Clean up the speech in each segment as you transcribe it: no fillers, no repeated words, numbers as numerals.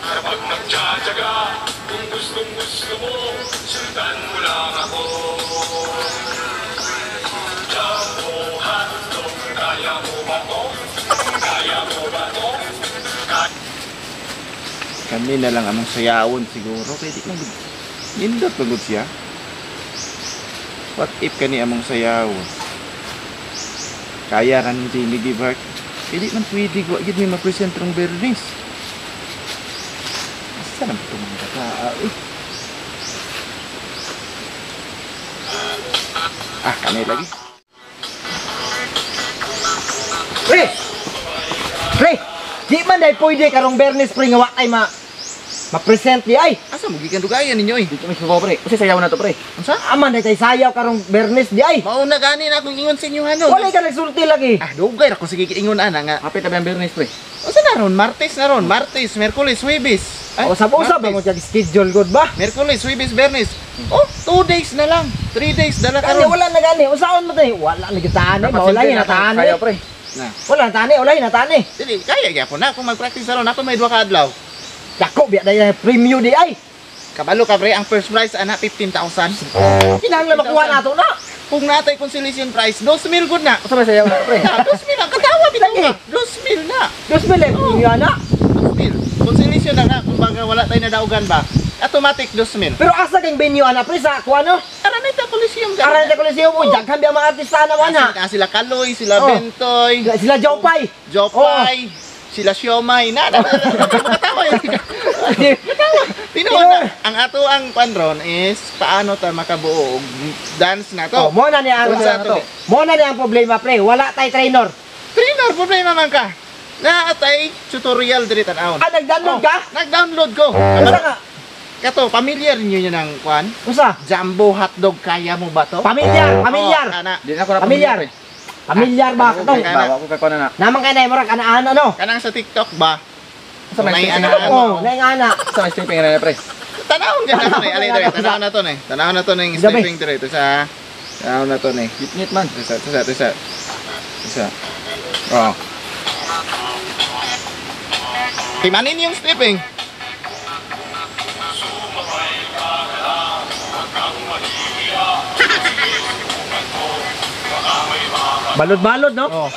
Kapag nagtsatsaga, kung gustong gusto mo, sundan mo lang ako. Jumbo hotdog, kaya mo ba to? Kaya mo ba to? Kami na lang among sayawon siguro. Pwede lang. Nindot pagod siya. What if kani among sayawon? Kaya ran Jamie Gibart. Pwede man pwede ko. Agad may ma-present rong Bernice. Asa naman ito mga kataa eh. Kami lagi. Pre! Pre! Di man dahil pwede karong Bernice pre nga wakay ma-present di ay. Asa mo gikan dugayan ninyo eh. Dito may subo pre. Kasi sayaw na to pre. Unsa? Aman dahil tayo sayaw karong Bernice di ay. Mauna gani na akong ingon sa inyo ano. Wala ka nagsulti lagi. Dugay ra ko sige ingon ana nga. Hapit na ba ang Bernice pre? Unsa na ron? Martes na ron. Martes, Miyerkules, Huwebes. Usap-usap ba mo siya schedule good ba? Miyerkules, Huwebes, Bernice. 2 days na lang. 3 days dala Kani karon. wala na gani. Usaon mo tayo. Wala na gitani. Wala yung natani. Sayaw pre. Na. Wala natani. Wala yung natani. Dili kaya gyapon na ako mag-practice ron. Ako may 2 ka adlaw. Dako biya dahil preview di ay. Kabalo ka pre, ang first prize ana 15,000. Kinahanglan makuha nato na. Kung natay consolation prize, 2,000 good na. Usa ba sayaw na pre? 2,000 ang katawa bitaw ka. 2,000 na. Dos mil preview na. 2,000. Consolation na nga kung baga wala tay nadaugan ba. Automatic 2,000. Pero asa kang venue ana pre sa kuha no? Araneta Coliseum ka. Karan sa Coliseum mo, daghan biya mga artista na wana. Sila Kaloy, sila Oh. Bentoy, Sila Jopay. Jopay, sila Siomay. Katawa yun. Tinuod na. Ang ato ang panron is paano ta makabuo og dance na to. Mo na niya ang Unsa to? Mo na niya ang problema pre, wala tay trainer. Trainer, problema man ka. Naatay tutorial diri tan-awon. Nag-download ka? Nag-download ko. Usa nga? Kato, familiar niyo ng kwan? Usa? Jumbo hotdog, kaya mo ba to? Pamilyar, pamilyar. Kana. Di na ko na Pamilyar. Pamilyar ba Ako, katong? kaya- Bawa ko kay na. Naman kay na murag anaan ano? Kanang sa TikTok ba? Sa may May stripping ana- na. Oo, naingana. Sa may stripping na pre. Tanawon ka na to eh. Alay to eh. Tanaw na to eh. Tanaw na to ng Gabi. stepping to eh. Ito sa... Tanaw na to eh. Gitnit man. Isa. Oh. Timanin yung stepping. Balod-balod no? Oh.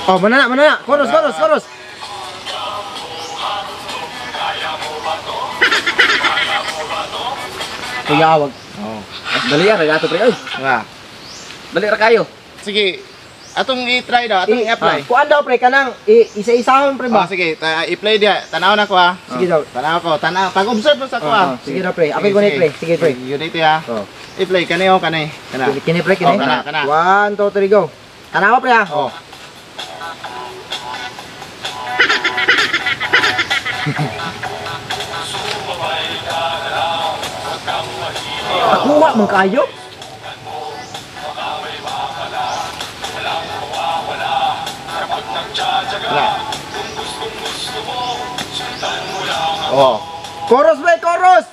Oh, mana na. Chorus. Kuyawag. Oh. Dali ra gato pre. Ay, Nga. dali ra kayo. Sige. Atong i-try daw. Atong i-apply. Kuan daw pre kanang isa-isahon pre Oh, ba? sige. I-play dia. Tanaw na ko ah. Sige daw. Tanaw ko. Tanaw. Pag-observe mo sa ko ah. Sige daw pre. Ako'y gunit pre. Sige pre. Unity ah. Oh. I-play. Kani. Kana. Kini pre kini. Oh, kana. 1 2 3 go. Tanawa pre ah. Oh. Nakuha man kayo. Wala. Oh. Chorus pre, chorus.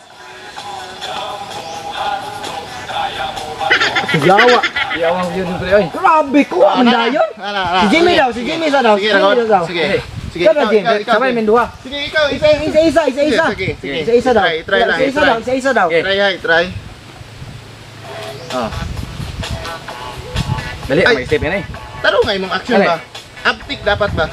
Yawa. Iyawang yun pre. Ay. Grabe ko ang dayon. Si Jimmy daw, si Jimmy sa daw. Sige, Si Jimmy daw. sige. Sige, Ikaw na, Jim. Sabay min duha. Sige, ikaw, Isa. Sige. Isa daw. Try lang. Isa daw. Try. Oh. Dali Ay. may step yan eh. Taro nga imong action Dali. ba? Uptick dapat ba?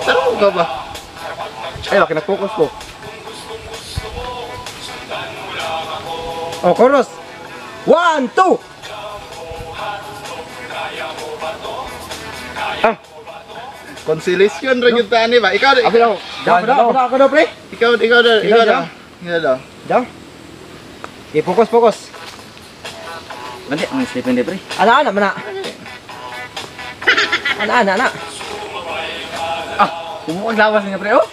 Taro ka ba? Ay, wala focus ko. Oh, chorus. 1 2. Conciliation ra gyud tani ba? Ikaw, Abi daw. Ako daw pre. ikaw daw. Daw. Okay, focus. Nanti ang step hindi pre. Ana mana. Ana. Ah, umuog lawas niya pre. Oh.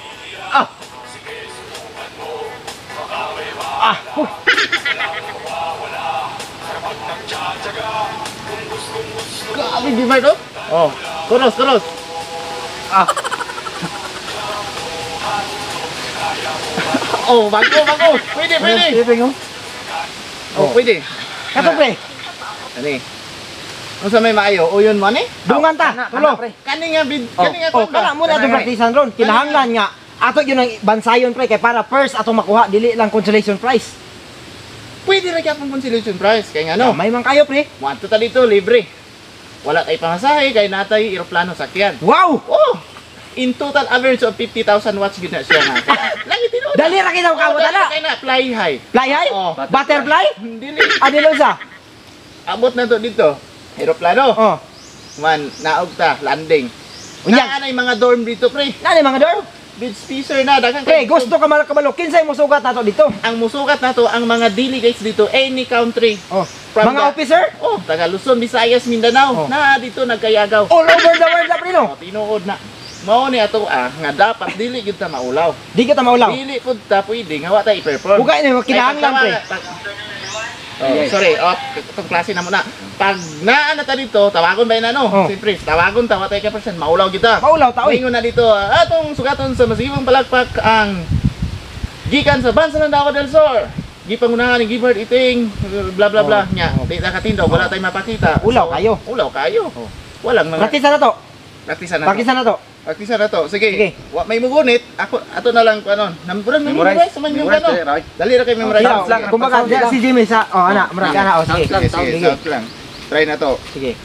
Grabe di ba ito? Oh, chorus. Ah. Oh, bago. Pwede. Pwede, Oh, pwede. Kato pre, Ani. Kung sa may maayo, uyon mo ni? dungan ta, tulo. Kani nga Oh, kana mo na itong practicean ron. Kinahanglan nga. Ato yun ang bansayon pre, kay para first ato makuha, dili lang consolation prize. Pwede ra gyapon consolation prize kay nga no. May man kayo pre. Wanto ta dito libre. Wala tay pamasahe kay natay eroplano sakyan. Wow! Oh. In total average of 50,000 watts gid na siya na. Lagi tinuod. Dali ra kita kamo dala. Kay na fly high. Fly high? Oh. Butterfly? Dili. Adilo sa? Abot na to dito. Eroplano. Oh. Man, naog ta, landing. Unya. Naa na yung mga dorm dito, pre. Nani mga dorm? Beach spacer na, daghang Pre, kay- gusto ka malakabalo. Kinsay mo sugat nato dito? Ang musukat na to, ang mga delegates dito, any country. Oh. From Mga the- officer? Oh, taga Luzon, Visayas, Mindanao. Oh. Na dito nagkayagaw. All over the world na pre no? Oh, tinuod na. Mao ni ato nga dapat dili gyud ta maulaw. Di kita maulaw. Dili pud ta pwede nga wa ta i-perform. Bugay na kinahanglan pre. Oh, sorry, itong klase na muna. Pag naan na ta dito, tawagon ba na no? Oh. Siyempre, tawagon ta, watay ka percent, maulaw kita. Maulaw ta oy. Ingon na dito, atong sugaton sa masibong palakpak ang gikan sa Bansa ng Davao del Sur. Gipangunahan ni Gilbert Iting, bla bla bla. Oh. Nya, Oh. di nakatindo, wala tayong mapakita. Ulaw kayo. Ulaw kayo. Oh. Walang mga Practice na to. praktisan na to. Practice na to. Praktisan na to. Sige. Sige. May mugunit. Ako ato na lang ano. Memorize man yung ano. Dali ra kay memorize. Sounds lang. Kumbaga si Jimmy sa ana, marami ana oh sige. Sige, sige, sounds lang. Try na to. Sige.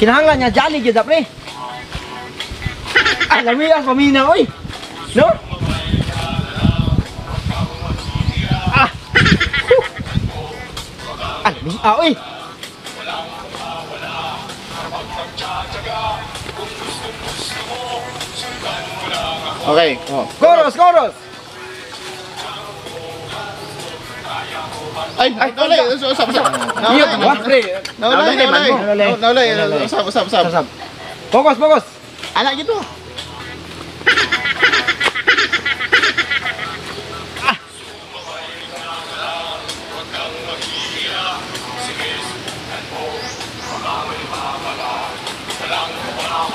Kinahanglan niya jolly gyud pre. Ah, lamias paminaw oy. No? Ah. Ah, oy. Okay. Oh. Chorus. Ay, naulay. Usap. Iyo, pre. Naulay. Naulay. Usap. Sab. Fokus. Anak gitu.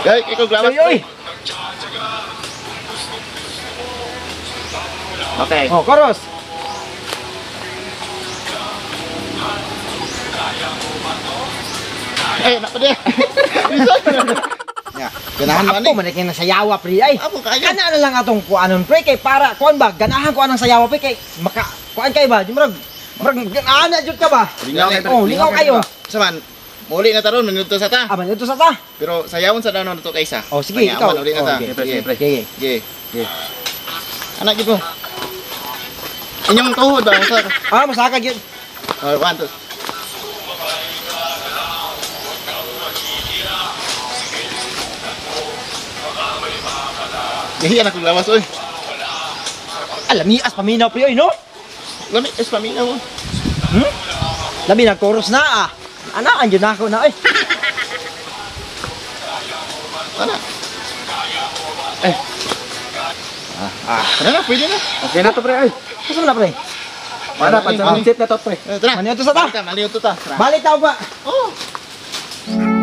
Guys, ikaw glawas. Oy. Okay. Oh, chorus. Napa dia? Ya, ganahan man Ako man kay nasayawa pre ay. Ako kaya. Kana na lang atong kuanon pre kay para kuan ba ganahan ko anang sayawa pre kay maka kuan kay ba murag ganahan na jud ka ba? Oh, lingaw kayo. Saman, muli na taron minuto sa ta. Ah, man dito sa ta. Pero sayawon sa daw to kaysa. Oh, sige ikaw. Ulit na ta. Oh, Sige. Sige. Sige. Anak gitu. Inyong tuhod ba? Sa. Ah, masaka gyud. Oh, 1 2. Gahiyan ako lawas oy. Alamias paminaw pre oy no? Lami es pamina mo. Labi na chorus na ah. Ana anjud na ako na oy. Ana. Ano na, pwede na. Okay na to, pre. Ay. Asa na pre? Wala pa sa set na to, pre. Tara. Ano to sa ta? Maliw to ta. Tara. Balik tao ba? Oh.